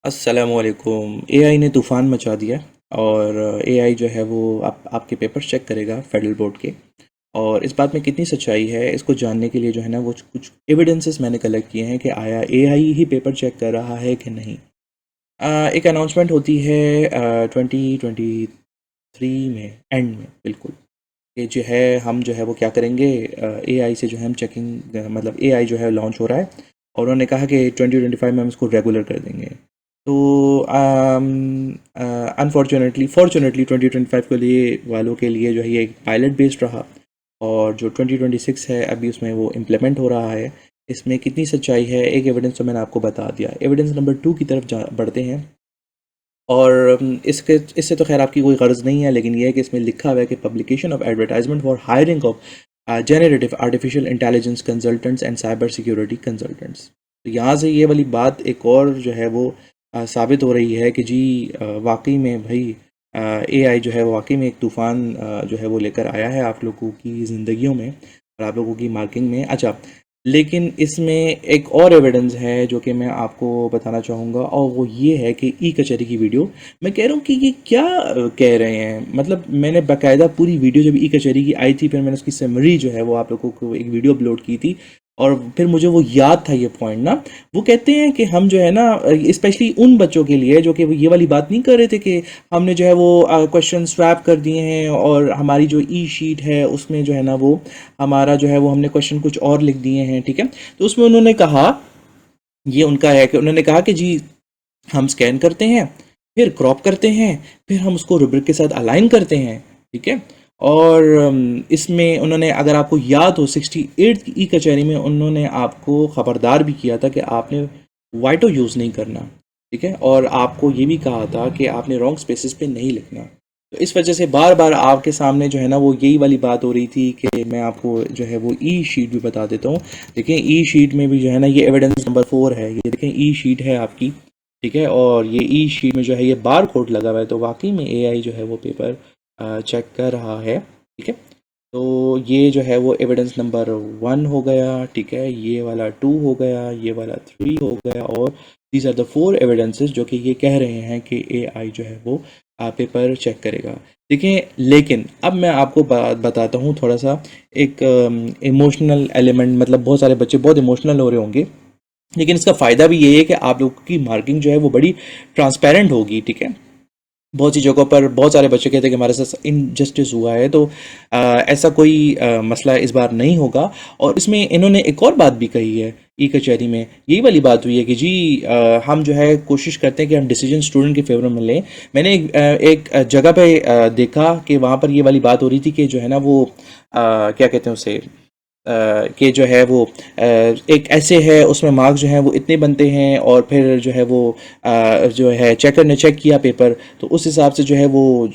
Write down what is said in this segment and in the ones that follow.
अस्सलामुअलैकुम। एआई ने तूफ़ान मचा दिया और एआई जो है वो आपके पेपर्स चेक करेगा फेडरल बोर्ड के। और इस बात में कितनी सच्चाई है इसको जानने के लिए जो है ना वो कुछ एविडेंसेस मैंने कलेक्ट किए हैं कि आया एआई ही पेपर चेक कर रहा है कि नहीं। एक अनाउंसमेंट होती है 2023 में एंड में बिल्कुल कि जो है हम जो है वो क्या करेंगे, एआई से जो है हम चेकिंग, मतलब एआई जो है लॉन्च हो रहा है और उन्होंने कहा कि 2025 में हम इसको रेगुलर कर देंगे। तो अनफॉर्चुनेटली फॉर्चुनेटली 2025 के लिए वालों के लिए जो है ये एक पायलट बेस्ड रहा और जो 2026 है अभी उसमें वो इम्प्लीमेंट हो रहा है। इसमें कितनी सच्चाई है, एक एविडेंस तो मैंने आपको बता दिया। एविडेंस नंबर 2 की तरफ बढ़ते हैं और इसके इससे तो खैर आपकी कोई गर्ज़ नहीं है, लेकिन ये है कि इसमें लिखा हुआ है कि publication of advertisement for hiring of generative artificial intelligence consultants and cyber security consultants. तो यहाँ से ये वाली बात एक और जो है वो साबित हो रही है कि जी वाकई में भाई एआई जो है वाकई में एक तूफ़ान जो है वो लेकर आया है आप लोगों की ज़िंदगियों में और आप लोगों की मार्किंग में। अच्छा, लेकिन इसमें एक और एविडेंस है जो कि मैं आपको बताना चाहूँगा और वो ये है कि ई कचहरी की वीडियो। मैं कह रहा हूँ कि ये क्या कह रहे हैं, मतलब मैंने बाकायदा पूरी वीडियो जब ई कचहरी की आई थी फिर मैंने उसकी समरी जो है वो आप लोगों को एक वीडियो अपलोड की थी और फिर मुझे वो याद था ये पॉइंट ना। वो कहते हैं कि हम जो है ना, स्पेशली उन बच्चों के लिए जो कि वो ये वाली बात नहीं कर रहे थे कि हमने जो है वो क्वेश्चन स्वैप कर दिए हैं और हमारी जो ई शीट है उसमें जो है ना वो हमारा जो है वो हमने क्वेश्चन कुछ और लिख दिए हैं, ठीक है। तो उसमें उन्होंने कहा, ये उनका है कि उन्होंने कहा कि जी हम स्कैन करते हैं, फिर क्रॉप करते हैं, फिर हम उसको रुब्रिक के साथ अलाइन करते हैं, ठीक है। और इसमें उन्होंने, अगर आपको याद हो, 68 की ई कचहरी में उन्होंने आपको ख़बरदार भी किया था कि आपने वाइटो यूज़ नहीं करना, ठीक है, और आपको ये भी कहा था कि आपने रॉन्ग स्पेसिस पे नहीं लिखना। तो इस वजह से बार बार आपके सामने जो है ना वो यही वाली बात हो रही थी कि मैं आपको जो है वो ई शीट भी बता देता हूँ। देखें ई शीट में भी जो है ना ये एविडेंस नंबर 4 है, ये देखें ई शीट है आपकी, ठीक है, और ये ई शीट में जो है ये बार कोड लगा हुआ है। तो वाकई में एआई जो है वो पेपर चेक कर रहा है, ठीक है। तो ये जो है वो एविडेंस नंबर 1 हो गया, ठीक है, ये वाला 2 हो गया, ये वाला 3 हो गया और दीज आर द 4 एविडेंसेस जो कि ये कह रहे हैं कि एआई जो है वो पेपर चेक करेगा। देखिए, लेकिन अब मैं आपको बताता हूँ थोड़ा सा एक इमोशनल एलिमेंट, मतलब बहुत सारे बच्चे बहुत इमोशनल हो रहे होंगे, लेकिन इसका फ़ायदा भी ये है कि आप लोगों की मार्किंग जो है वो बड़ी ट्रांसपेरेंट होगी, ठीक है। बहुत सी जगहों पर बहुत सारे बच्चे कहते हैं कि हमारे साथ इनजस्टिस हुआ है, तो ऐसा कोई मसला इस बार नहीं होगा। और इसमें इन्होंने एक और बात भी कही है ई कचहरी में, यही वाली बात हुई है कि जी हम जो है कोशिश करते हैं कि हम डिसीजन स्टूडेंट के फेवर में लें। मैंने एक जगह पे देखा कि वहाँ पर ये वाली बात हो रही थी कि जो है ना वो क्या कहते हैं उसे, कि जो है वो एक ऐसे है उसमें मार्क्स जो हैं वो इतने बनते हैं और फिर जो है वो जो है चेकर ने चेक किया पेपर तो उस हिसाब से जो है वो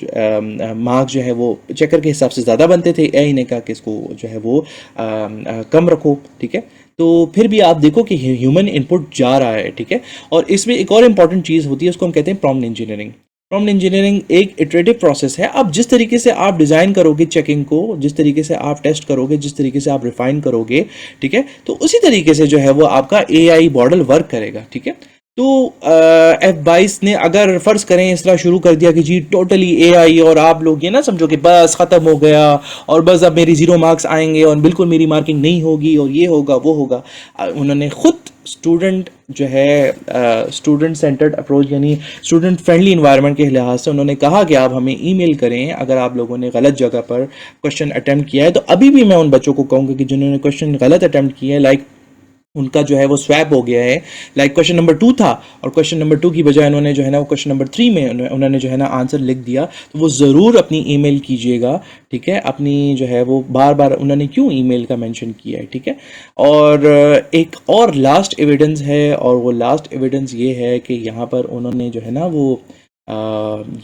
मार्क्स जो है वो चेकर के हिसाब से ज़्यादा बनते थे। एआई ने कहा कि इसको जो है वो कम रखो, ठीक है। तो फिर भी आप देखो कि ह्यूमन इनपुट जा रहा है, ठीक है। और इसमें एक और इम्पॉर्टेंट चीज़ होती है, उसको हम कहते हैं प्रॉम्प्ट इंजीनियरिंग। प्रॉम्प्ट इंजीनियरिंग एक इटरेटिव प्रोसेस है। अब जिस तरीके से आप डिज़ाइन करोगे चेकिंग को, जिस तरीके से आप टेस्ट करोगे, जिस तरीके से आप रिफाइन करोगे, ठीक है, तो उसी तरीके से जो है वो आपका एआई मॉडल वर्क करेगा, ठीक है। तो F22 ने अगर फ़र्ज़ करें इस तरह शुरू कर दिया कि जी टोटली एआई, और आप लोग ये ना समझो कि बस ख़त्म हो गया और बस अब मेरी ज़ीरो मार्क्स आएंगे और बिल्कुल मेरी मार्किंग नहीं होगी और ये होगा वो होगा। उन्होंने खुद स्टूडेंट जो है स्टूडेंट सेंटर्ड अप्रोच यानी स्टूडेंट फ्रेंडली इन्वायरमेंट के लिहाज से उन्होंने कहा कि आप हमें ईमेल करें अगर आप लोगों ने गलत जगह पर क्वेश्चन अटेम्प्ट किया है। तो अभी भी मैं उन बच्चों को कहूँगा कि जिन्होंने क्वेश्चन गलत अटेम्प्ट किए हैं, लाइक उनका जो है वो स्वैप हो गया है, लाइक क्वेश्चन नंबर 2 था और क्वेश्चन नंबर 2 की बजाय उन्होंने जो है ना वो क्वेश्चन नंबर 3 में उन्होंने जो है ना आंसर लिख दिया, तो वो ज़रूर अपनी ईमेल कीजिएगा, ठीक है। अपनी जो है वो बार बार उन्होंने क्यों ईमेल का मेंशन किया है, ठीक है। और एक और लास्ट एविडेंस है और वो लास्ट एविडेंस ये है कि यहाँ पर उन्होंने जो है ना वो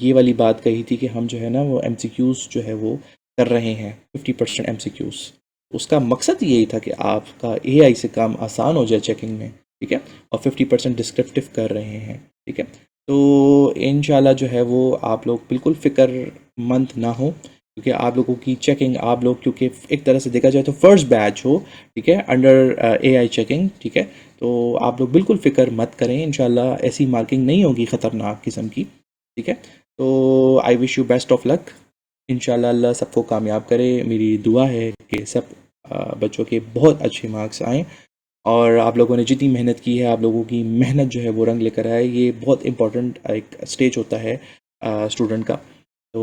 ये वाली बात कही थी कि हम जो है ना वो एमसीक्यूज़ जो है वो कर रहे हैं 50% एमसीक्यूज़। उसका मकसद यही था कि आपका एआई से काम आसान हो जाए चेकिंग में, ठीक है, और 50% डिस्क्रिप्टिव कर रहे हैं, ठीक है। तो इंशाल्लाह जो है वो आप लोग बिल्कुल फ़िक्रमंद ना हो, क्योंकि आप लोगों की चेकिंग, आप लोग क्योंकि एक तरह से देखा जाए तो फर्स्ट बैच हो, ठीक है, अंडर एआई चेकिंग, ठीक है। तो आप लोग बिल्कुल फ़िक्र मत करें, इंशाल्लाह ऐसी मार्किंग नहीं होगी ख़तरनाक किस्म की, ठीक है। तो I wish you best of luck, इंशाल्लाह अल्लाह सबको कामयाब करे। मेरी दुआ है कि सब बच्चों के बहुत अच्छे मार्क्स आएँ, और आप लोगों ने जितनी मेहनत की है, आप लोगों की मेहनत जो है वो रंग लेकर आए। ये बहुत इम्पोर्टेंट एक स्टेज होता है स्टूडेंट का। तो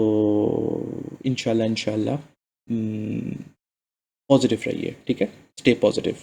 इंशाल्लाह इंशाल्लाह पॉजिटिव रहिए, ठीक है, स्टे पॉजिटिव।